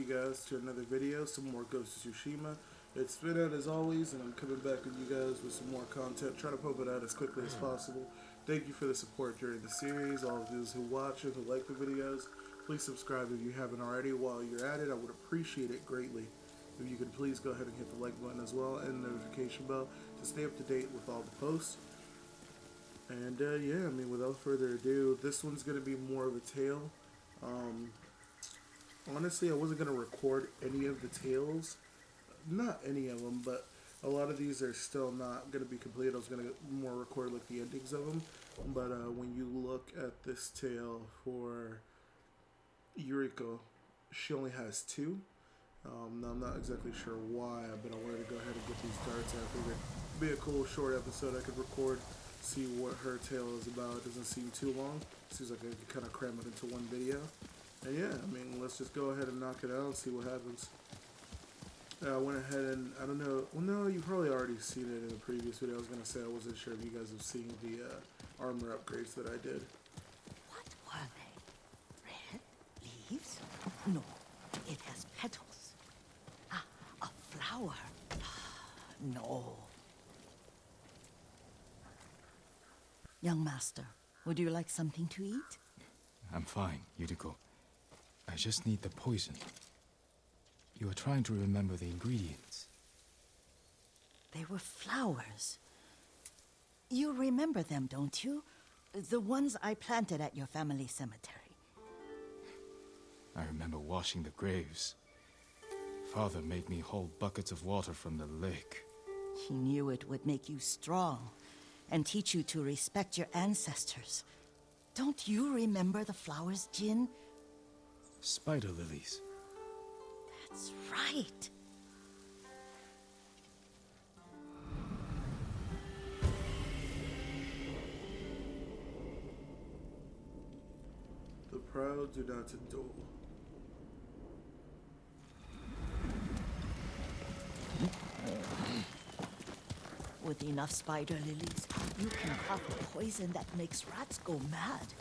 you guys to another video, some more Ghost of Tsushima. It's been out as always, and I'm coming back with you guys with some more content, trying to pump it out as quickly as possible. Thank you for the support during the series, all of those who watch it, who like the videos. Please subscribe if you haven't already. While you're at it, I would appreciate it greatly if you could please go ahead and hit the like button as well, and the notification bell to stay up to date with all the posts. And yeah, I mean, without further ado, this one's going to be more of a tale. Honestly, I wasn't going to record any of the tales. Not any of them, but a lot of these are still not going to be complete. I was going to more record like the endings of them. But when you look at this tale for Yuriko, she only has two. Now, I'm not exactly sure why, but I wanted to go ahead and get these darts out. I figured it'd be a cool short episode I could record, see what her tale is about. It doesn't seem too long. Seems like I could kind of cram it into one video. And yeah, I mean, let's just go ahead and knock it out and see what happens. I went ahead and, I don't know, well no, you've probably already seen it in the previous video. I was going to say I wasn't sure if you guys have seen the armor upgrades that I did. What were they? Red leaves? No, it has petals. Ah, a flower. No. Young master, would you like something to eat? I'm fine, Yuriko. I just need the poison. You are trying to remember the ingredients. They were flowers. You remember them, don't you? The ones I planted at your family cemetery. I remember washing the graves. Father made me hold buckets of water from the lake. He knew it would make you strong and teach you to respect your ancestors. Don't you remember the flowers, Jin? Spider lilies. That's right. The proud do not adore. With enough spider lilies, you can craft a poison that makes rats go mad.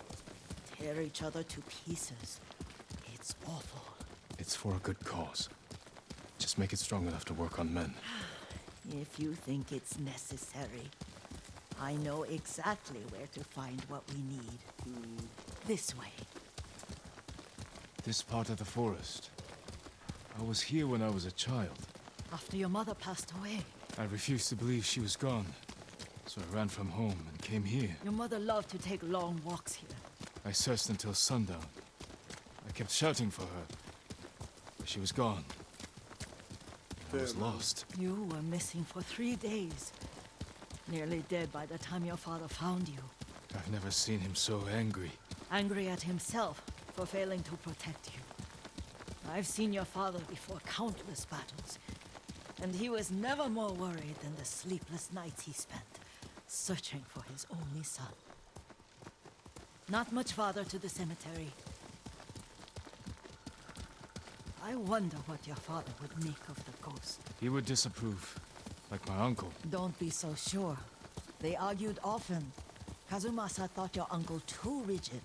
Tear each other to pieces. It's awful. It's for a good cause. Just make it strong enough to work on men. If you think it's necessary, I know exactly where to find what we need. This way. This part of the forest. I was here when I was a child. After your mother passed away. I refused to believe she was gone. So I ran from home and came here. Your mother loved to take long walks here. I searched until sundown. I kept shouting for her. But she was gone. I was lost. You were missing for 3 days. Nearly dead by the time your father found you. I've never seen him so angry. Angry at himself for failing to protect you. I've seen your father before countless battles. And he was never more worried than the sleepless nights he spent searching for his only son. Not much farther to the cemetery. I wonder what your father would make of the ghost. He would disapprove, like my uncle. Don't be so sure. They argued often. Kazumasa thought your uncle too rigid,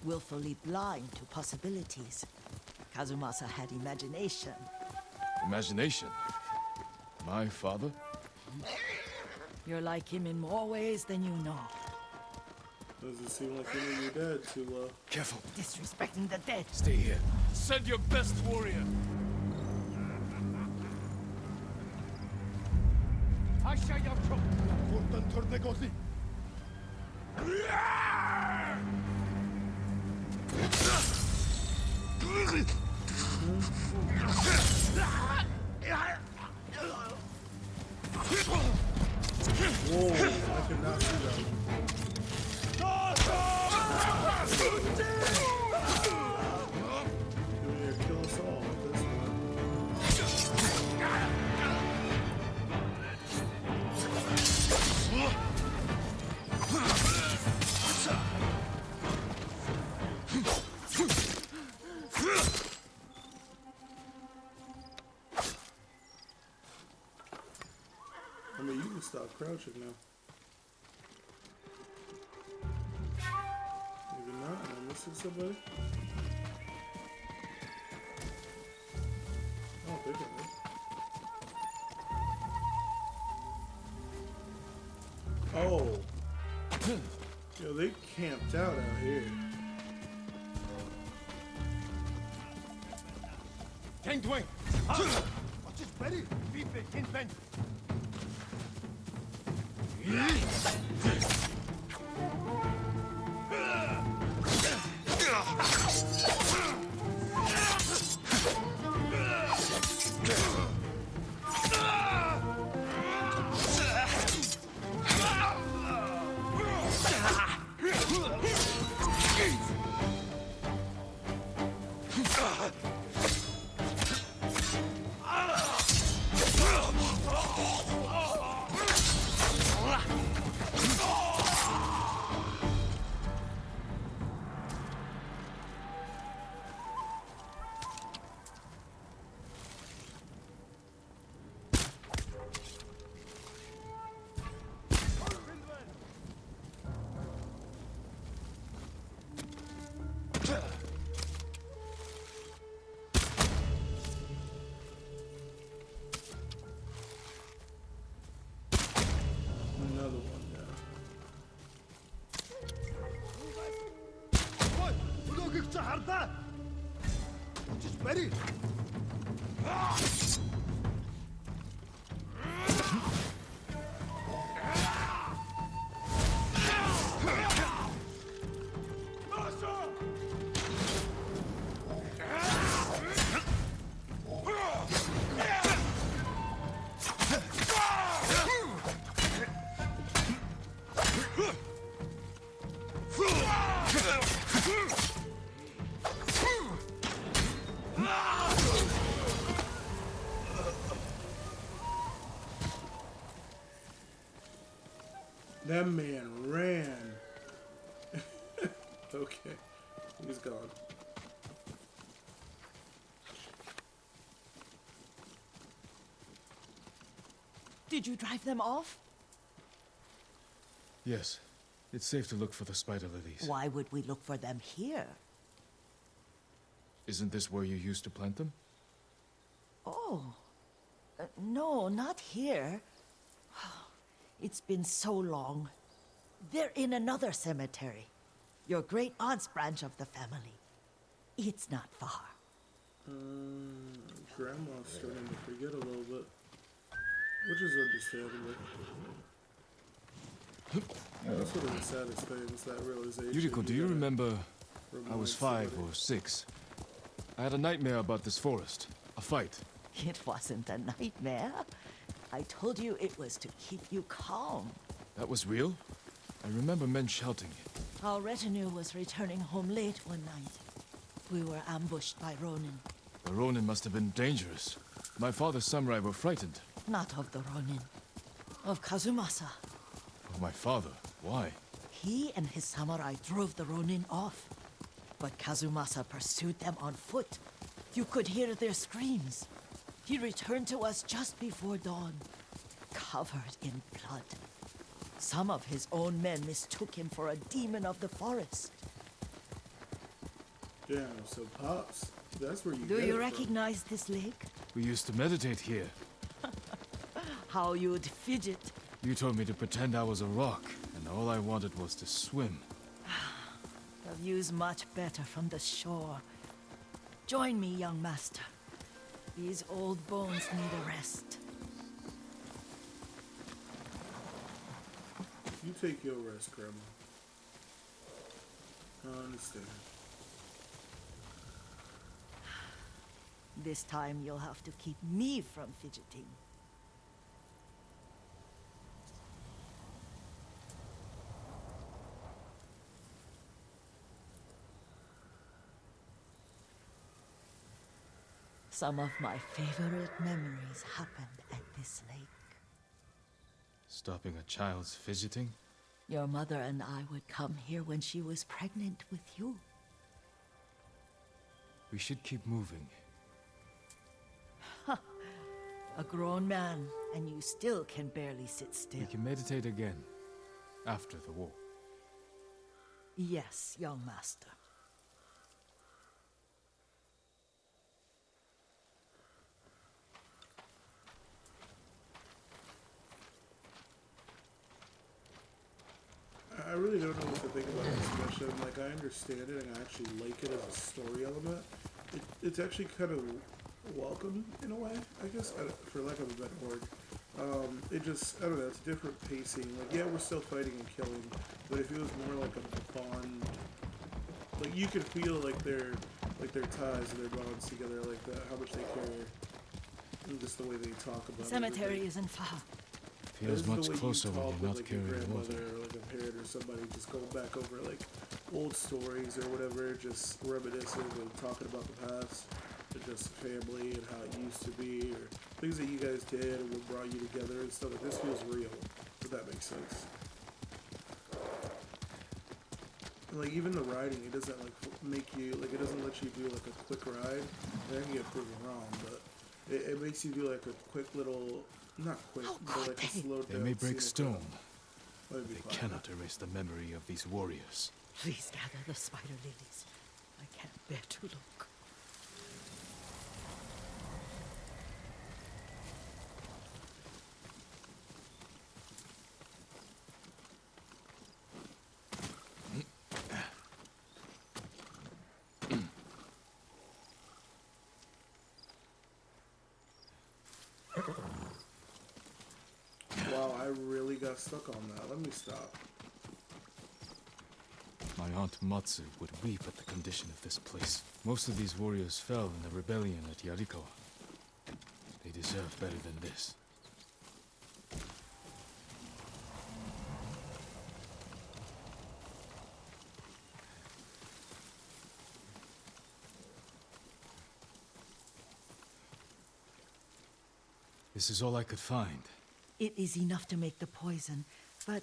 willfully blind to possibilities. Kazumasa had imagination. Imagination? My father? You're like him in more ways than you know. Doesn't seem like you knew your dad too well. Careful. Disrespecting the dead. Stay here. Send your best warrior. Whoa, I could not see that. You're gonna kill us all with this I mean, you can stop crouching now. Maybe not. Am I missing somebody? Oh. Yo, they camped out here. Gangway! Wat is ready? Vive invent! Another one now. What is ready? That man ran. Okay, he's gone. Did you drive them off? Yes. It's safe to look for the spider lilies. Why would we look for them here? Isn't this where you used to plant them? Oh. No, not here. It's been so long. They're in another cemetery. Your great aunt's branch of the family. It's not far. Grandma's starting to forget a little bit, which is understandable. That's one of the saddest things, that realization. Yuriko, do you remember? I was remind 5 somebody. or 6. I had a nightmare about this forest. A fight. It wasn't a nightmare. I told you it was to keep you calm. That was real? I remember men shouting. Our retinue was returning home late one night. We were ambushed by Ronin. The Ronin must have been dangerous. My father's samurai were frightened. Not of the Ronin. Of Kazumasa. Of my father. Why? He and his samurai drove the Ronin off. But Kazumasa pursued them on foot. You could hear their screams. He returned to us just before dawn, covered in blood. Some of his own men mistook him for a demon of the forest. Damn, so Pops, that's where you Do get you it from. recognize this lake? We used to meditate here. How you'd fidget. You told me to pretend I was a rock, and all I wanted was to swim. The view's much better from the shore. Join me, young master. These old bones need a rest. You take your rest, Grandma. I understand. This time you'll have to keep me from fidgeting. Some of my favorite memories happened at this lake. Stopping a child's fidgeting? Your mother and I would come here when she was pregnant with you. We should keep moving. A grown man, and you still can barely sit still. We can meditate again. After the war. Yes, young master. question. Like, I understand it, and I actually like it as a story element. It's actually kind of welcome in a way, I guess, for lack of a better word. It just, I don't know, it's different pacing. Like, yeah, we're still fighting and killing, but it feels more like a bond. Like, you can feel like their ties and their bonds together, like that, how much they care, and just the way they talk about it. Cemetery isn't far. Feels much closer when you're not like carrying your water. grandmother or like a parent or somebody, just going back over like old stories or whatever, just reminiscing and talking about the past, and just family and how it used to be, or things that you guys did and what brought you together and stuff. Like, this feels real, if that makes sense. Like, even the riding, it doesn't like make you, like, it doesn't let you do like a quick ride. I can get proven wrong, but it makes you do like a quick little, not quick, but like a slow down. They may break stone. They Cannot erase the memory of these warriors. Please gather the spider lilies. I can't bear to look. Wow, I really got stuck on that. Let me stop. My aunt Matsu would weep at the condition of this place. Most of these warriors fell in the rebellion at Yurikos. They deserve better than this. This is all I could find. It is enough to make the poison, but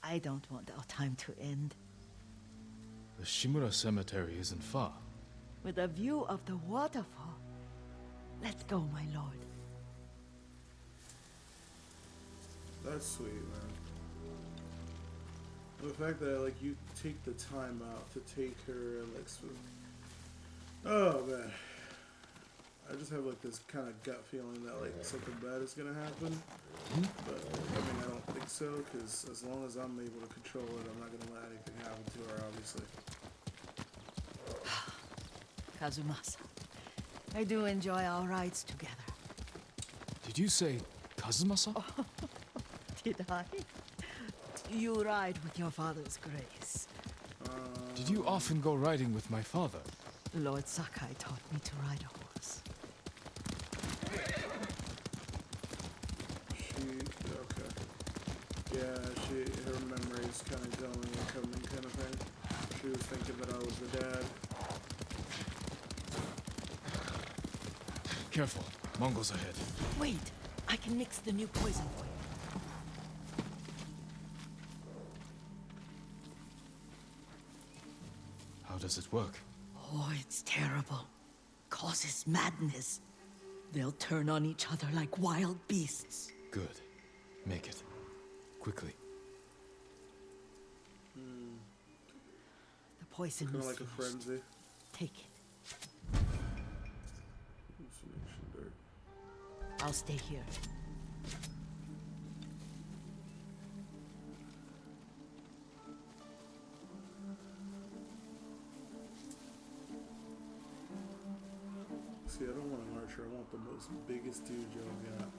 I don't want our time to end. The Shimura Cemetery isn't far. With a view of the waterfall. Let's go, my lord. That's sweet, man. The fact that like you take the time out to take her and like swim. Oh man, I just have like this kind of gut feeling that like something bad is gonna happen. But I mean, I don't think so, because as long as I'm able to control it, I'm not gonna let anything happen to her, obviously. Kazumasa, I do enjoy our rides together. Did you say Kazumasa? Did I? You ride with your father's grace. Did you often go riding with my father? Lord Sakai taught me to ride a horse. Okay. Yeah, her memory's kind of going and coming kind of thing. She was thinking that I was the dad. Careful, Mongols ahead. Wait, I can mix the new poison for you. How does it work? Oh, it's terrible. Causes madness. They'll turn on each other like wild beasts. Good. Make it. Quickly. The poison Kind is of like a finished. frenzy. Take it. Information dirt. I'll stay here. See, I don't want an archer. I want the most biggest dude y'all got.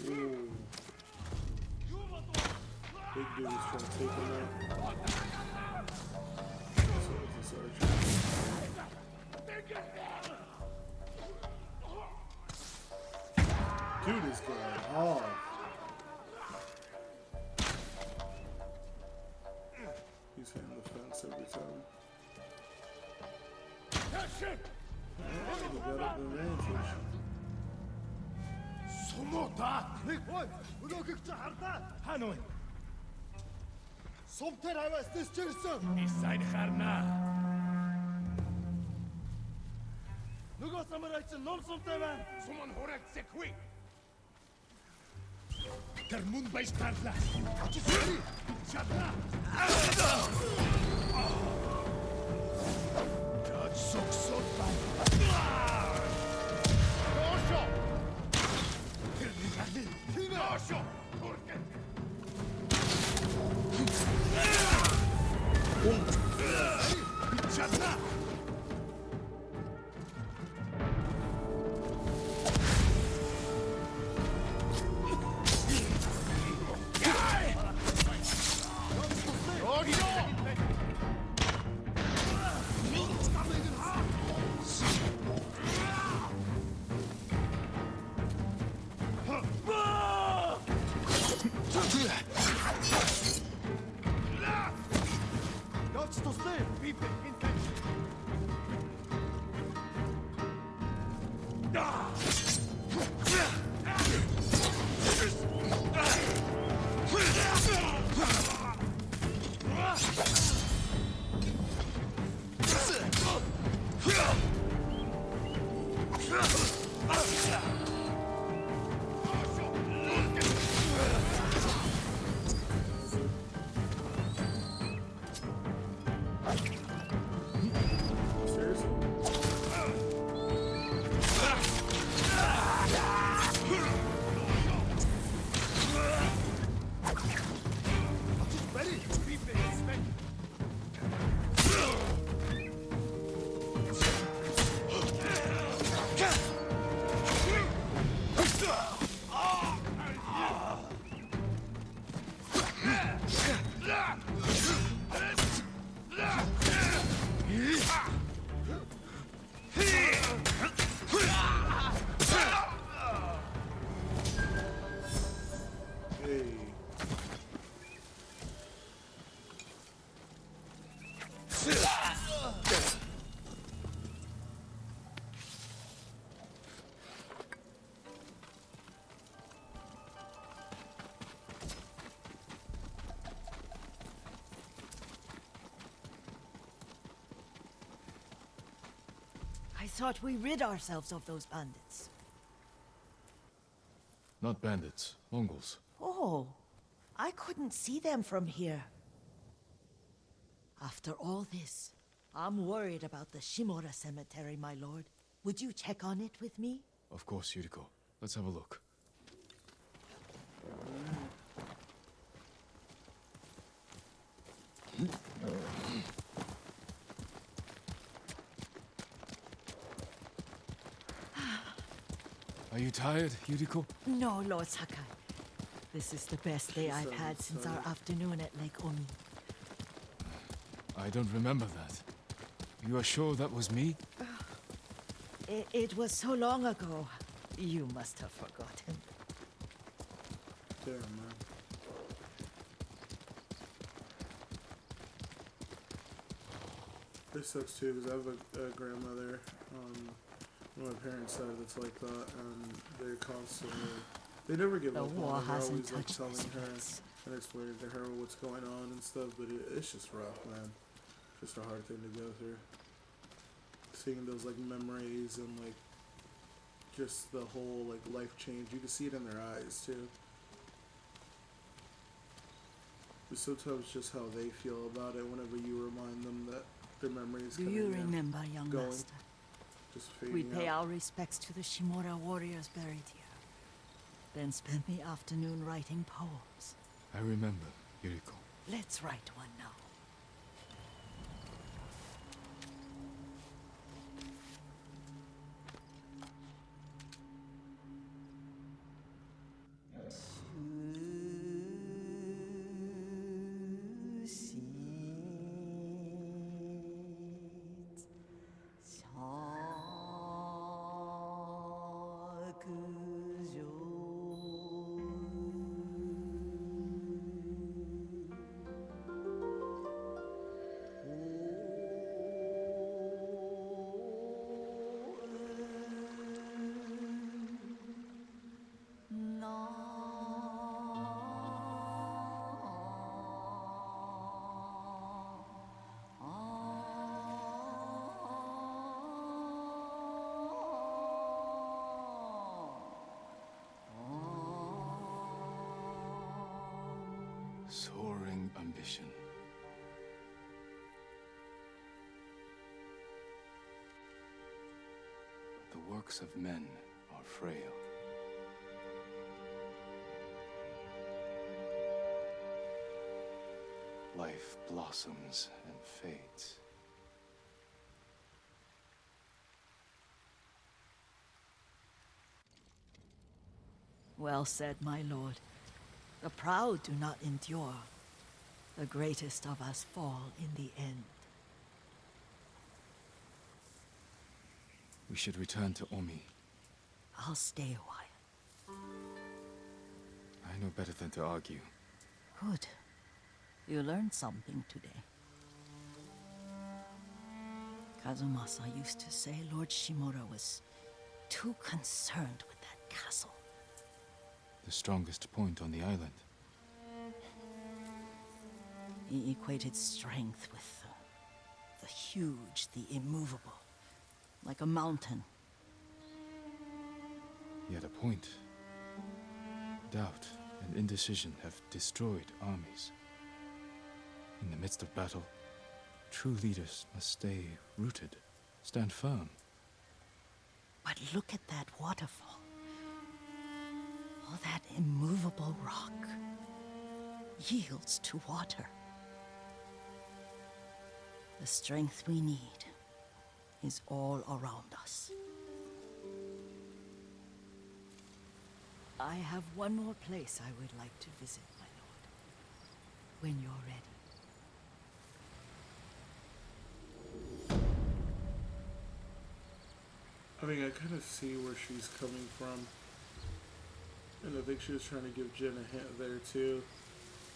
Ooh. Big dude is trying to take him out. So it's this archer. Dude is going off. He's hitting the fence every time. He got up the advantage. Sumota! Ой, өнөөгч хардаа. Хаана вэ? Сумтэр аваас дэсчэрсэн. Исайн харнаа. Нөгөө самарайч ном сумтай байна. Суман хурагцэхгүй. Тэр мөн байж тарлаа. Очиж чадна. Яд соксот байна. Ошо. Тэр нэг. Ошо. Туркен. Чадна. I thought we rid ourselves of those bandits. Not bandits, Mongols. Oh, I couldn't see them from here. After all this, I'm worried about the Shimura cemetery, my lord. Would you check on it with me? Of course, Yuriko. Let's have a look. Are you tired, Yuriko? No, Lord Sakai. This is the best day I've had since our afternoon at Lake Omi. I don't remember that. You are sure that was me? It was so long ago. You must have forgotten. Damn, man. This sucks too, because I have a grandmother on my parents' side that's like that, and they're constantly, they never give The up war on her. They're hasn't always like touched telling this her place. and explaining to her what's going on and stuff, but it's just rough, man. Just a hard thing to go through. Seeing those like memories and like just the whole like life change, you can see it in their eyes too. But sometimes just how they feel about it whenever you remind them that their memories Do coming you in, remember, young going, master? just fading We pay out. our respects to the Shimura warriors buried here. Then spend the afternoon writing poems. I remember, Yuriko. Let's write one now. soaring ambition. The works of men are frail. Life blossoms and fades. Well said, my lord. The proud do not endure. The greatest of us fall in the end. We should return to Omi. I'll stay a while. I know better than to argue. Good. You learned something today. Kazumasa used to say Lord Shimura was too concerned with that castle. The strongest point on the island. He equated strength with the huge, the immovable. Like a mountain. Yet a point. Doubt and indecision have destroyed armies. In the midst of battle, true leaders must stay rooted, stand firm. But look at that waterfall. All that immovable rock yields to water. The strength we need is all around us. I have one more place I would like to visit, my lord. When you're ready. I mean, I kind of see where she's coming from. And I think she was trying to give Jin a hint there too,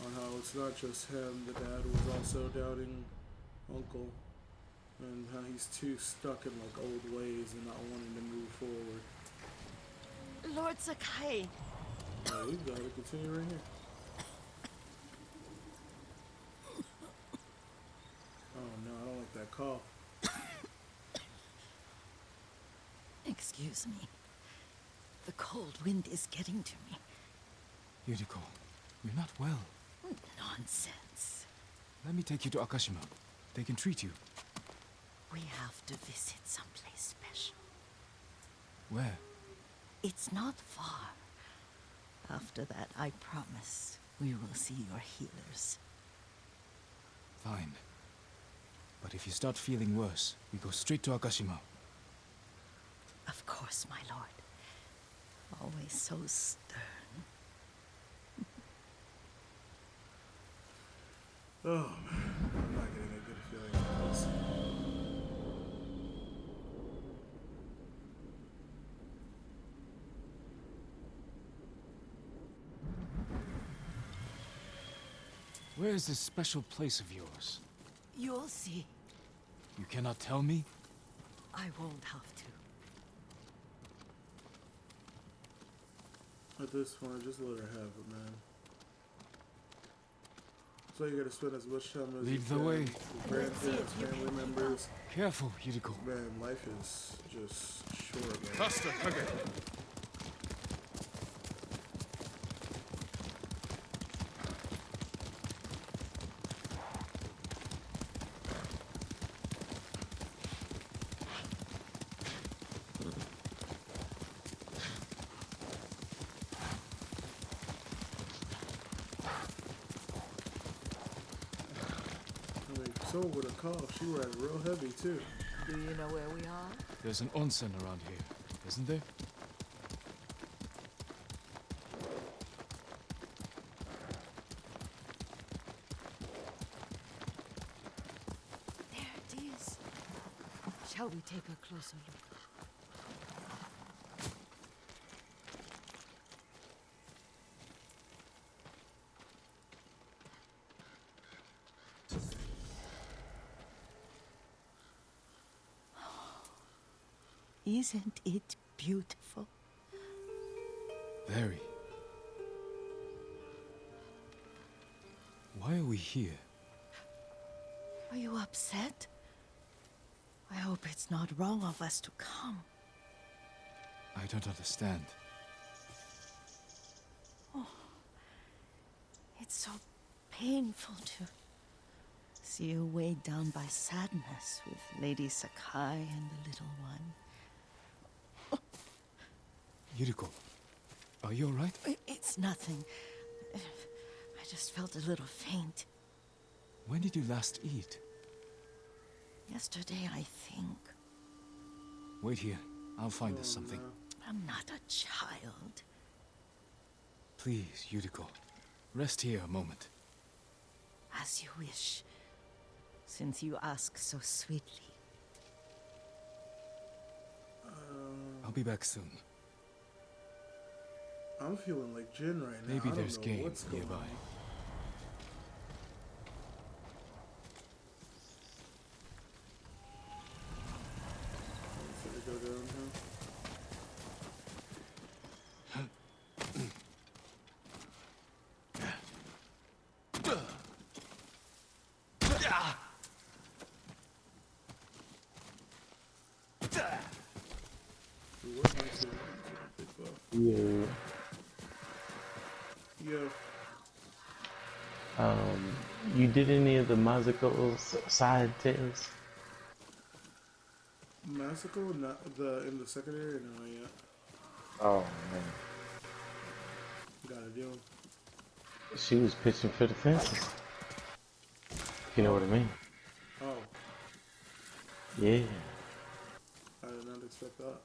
on how it's not just him, the dad was also doubting Uncle, and how he's too stuck in like old ways and not wanting to move forward. Lord Sakai! Oh, you gotta continue right here. Oh no, I don't like that cough. Excuse me. The cold wind is getting to me. Yuriko, you're not well. Nonsense. Let me take you to Akashima. They can treat you. We have to visit someplace special. Where? It's not far. After that, I promise we will see your healers. Fine. But if you start feeling worse, we go straight to Akashima. Of course, my lord. Always so stern. Oh man, I'm not getting a good feeling about this. Where is this special place of yours? You'll see. You cannot tell me? I won't have to. At this point, just let her have it, man. So you gotta spend as much time as Leave you the can way. with grandparents, family members. Careful, Yuriko. Man, life is just short, man. Faster, okay. I mean, so with a cough, she ran real heavy too. Do you know where we are? There's an onsen around here, isn't there? There it is. Shall we take a closer look? Isn't it beautiful? Very. Why are we here? Are you upset? I hope it's not wrong of us to come. I don't understand. It's so painful to see you weighed down by sadness with Lady Sakai and the little one. Yuriko, are you alright? It's nothing. I just felt a little faint. When did you last eat? Yesterday, I think. Wait here. I'll find us something. No. I'm not a child. Please, Yuriko. Rest here a moment. As you wish, since you ask so sweetly. I'll be back soon. I'm feeling like Jin right now. Maybe I there's don't know game what's going nearby. on. Should I go down here? What makes it big buff? Yeah. Yo, You did any of the Mazuko's side tales? Masako, not the in the secondary, no, not yet. Oh man, Gotta do 'em. she was pitching for the fences. You know what I mean? Oh, Yeah, I did not expect that.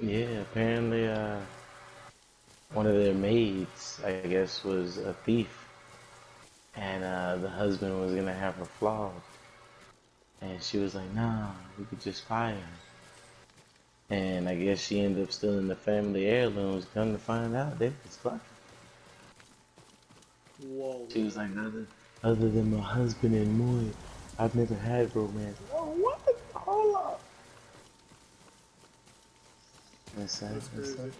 yeah. Apparently, one of their maids, I guess, was a thief, and the husband was gonna have her flogged, and she was like, "Nah, we could just fire her." And I guess she ended up stealing the family heirlooms. Come to find out, they was fucking. Whoa. She was like, other than my husband and Moy, I've never had romance. Oh, what? Hold up. That's sad. That's That's crazy. sad.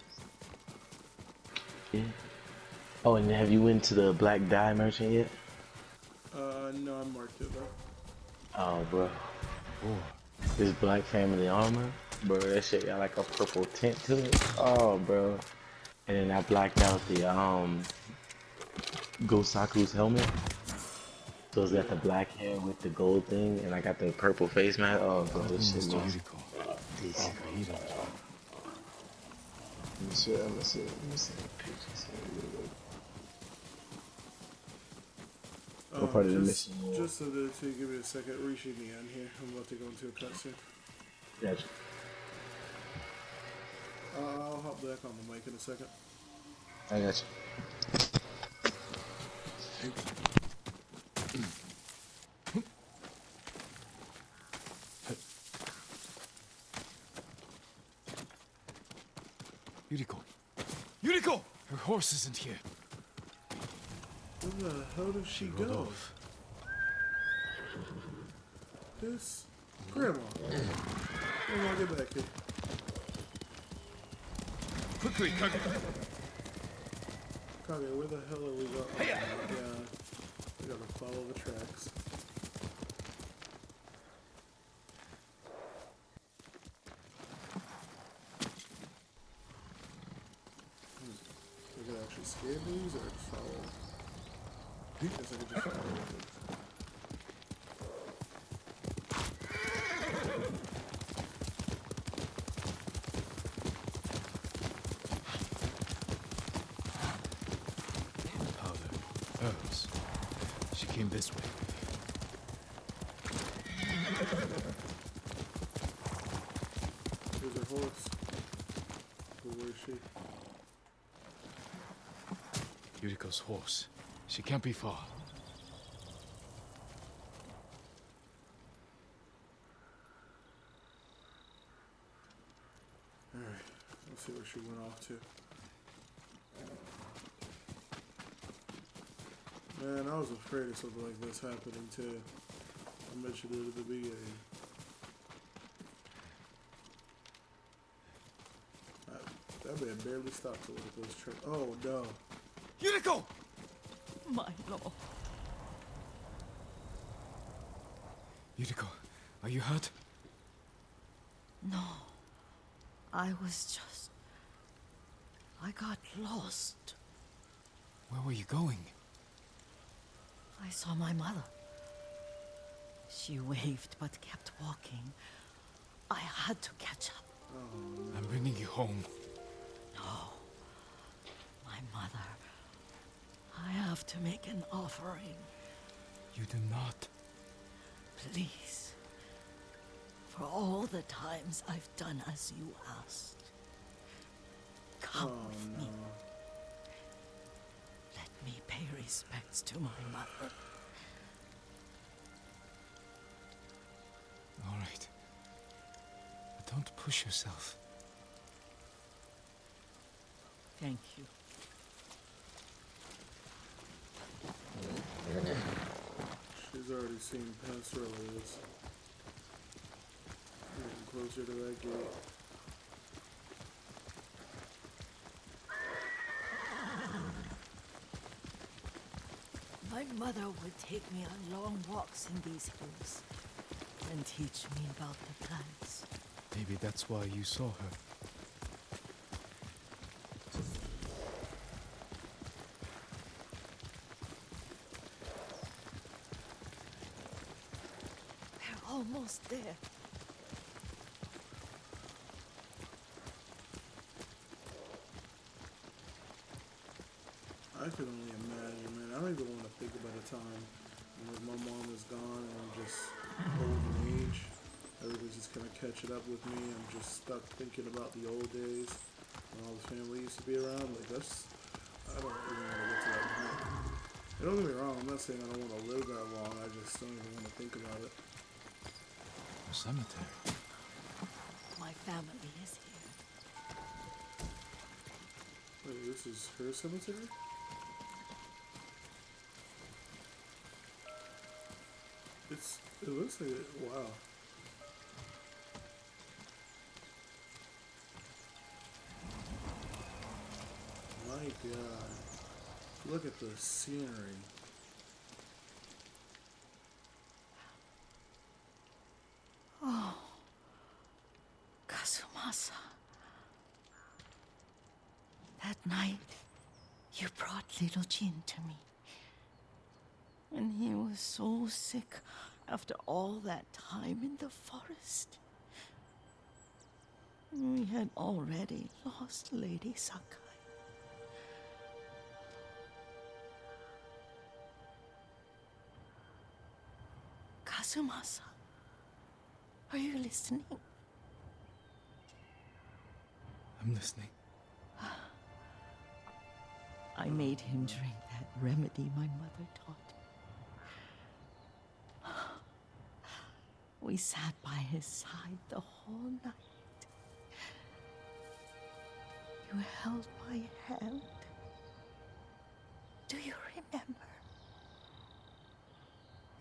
Yeah. Oh, and have you went to the Black Dye Merchant yet? No, I marked it though. Oh, bro. Oh, This Black Family armor, bro, that shit got like a purple tint to it. Oh, bro. And then I blacked out the, Gosaku's helmet. So it's got the black hair with the gold thing, and I got the purple face mask. Oh, bro, nothing, this shit Mr. awesome. Yuriko. Decent. Overheated. Let me see the pictures here. What part of the Just, mission? just so that to give me a second, reaching the end here. I'm about to go into a cutscene. Gotcha. I'll hop back on the mic in a second. I got Yuriko! Yuriko! Her horse isn't here. Where the hell did she Rode go? off. This grandma. Grandma, get back here. Quickly, Kage! Kage, where the hell are we going? Oh my god. We gotta follow the tracks. We can actually scan these or just follow? I guess I could just follow them. Powder. Herbs. She came this way. Here's her horse. But where is she? Yuriko's horse. She can't be far. Alright, let's see where she went off to. Man, I was afraid of something like this happening too. I mentioned it at the beginning. That man barely stopped to look at those trucks. Oh no. Yuriko! My lord. Yuriko, are you hurt? No. I was just... I got lost. Where were you going? I saw my mother. She waved but kept walking. I had to catch up. I'm bringing you home. No. My mother. I have to make an offering. You do not. Please. For all the times I've done as you asked. Come with me. Let me pay respects to my mother. All right. But don't push yourself. Thank you. She's already seen past relatives. Getting closer to that gate. My mother would take me on long walks in these hills and teach me about the plants. Maybe that's why you saw her. We're almost there. I can only imagine, man. I don't even want to think about a time when my mom is gone and I'm just old in age. Everything's just kind of catching up with me. I'm just stuck thinking about the old days when all the family used to be around. Like, that's, I don't even want to get to that point. And don't get me wrong, I'm not saying I don't want to live that long. I just don't even want to think about it. A cemetery. My family is here. Wait, this is her cemetery? It looks like it, wow. My God. Look at the scenery. Oh, Kazumasa. That night, you brought little Jin to me. And he was so sick after all that time in the forest. We had already lost Lady Sakai. Kazumasa, are you listening? I'm listening. I made him drink that remedy my mother taught. We sat by his side the whole night. You held my hand. Do you remember?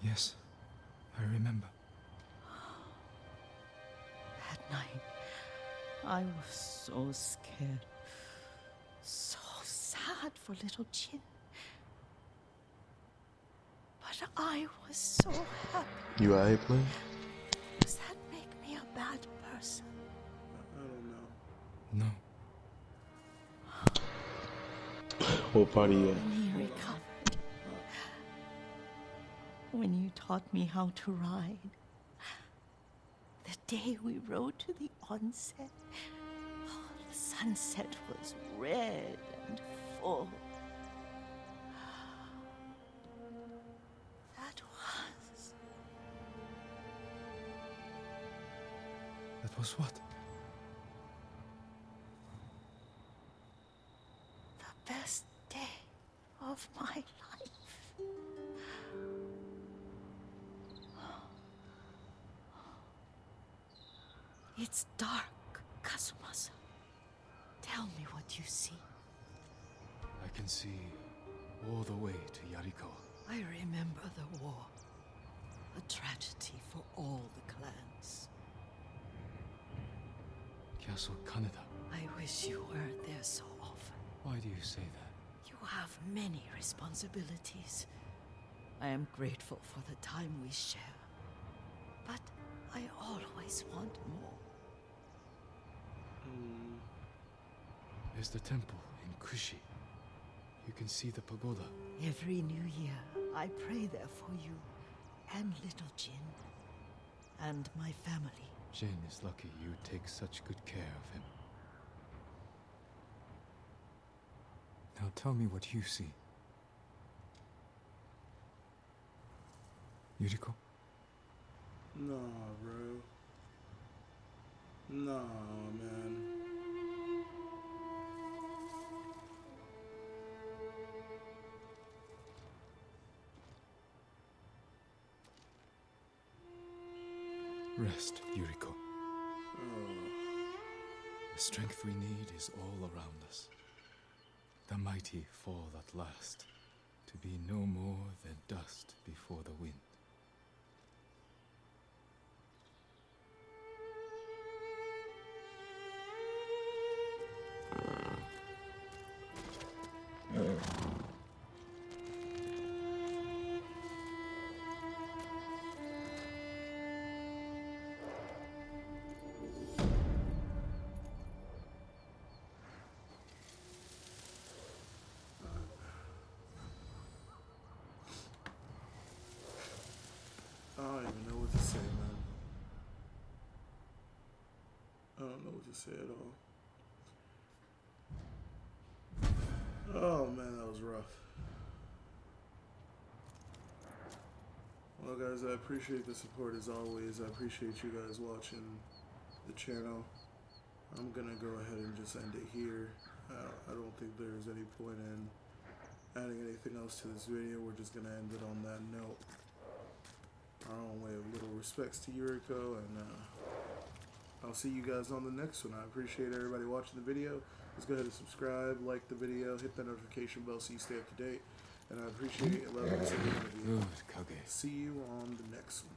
Yes, I remember. That night, I was so scared. So sad for little Jin. But I was so happy. You alright, play? Does that make me a bad person? I don't know. No. What part of you? When he recovered. When you taught me how to ride. The day we rode to the onset. Oh, the sunset was red and full. That was what? The best day of my life. It's dark, Kazumasa. Tell me what you see. I can see all the way to Yurikos. I remember the war. A tragedy for all the clans. Castle Kaneda. I wish you weren't there so often. Why do you say that? You have many responsibilities. I am grateful for the time we share. But I always want more. There's the temple in Kushi. You can see the pagoda. Every new year, I pray there for you and little Jin and my family. Jin is lucky you take such good care of him. Now tell me what you see. Yuriko? Nah, bro. Nah, man. Rest, Yuriko. Oh. The strength we need is all around us. The mighty fall at last, to be no more than dust before the wind. I don't even know what to say, man. I don't know what to say at all. Oh man, that was rough. Well guys, I appreciate the support as always. I appreciate you guys watching the channel. I'm gonna go ahead and just end it here. I don't think there's any point in adding anything else to this video. We're just gonna end it on that note. Our own way of little respects to Yuriko, and I'll see you guys on the next one. I appreciate everybody watching the video. Let's go ahead and subscribe, like the video, hit that notification bell so you stay up to date. And I appreciate it. Love every single one of you. Good, Kage. See you on the next one.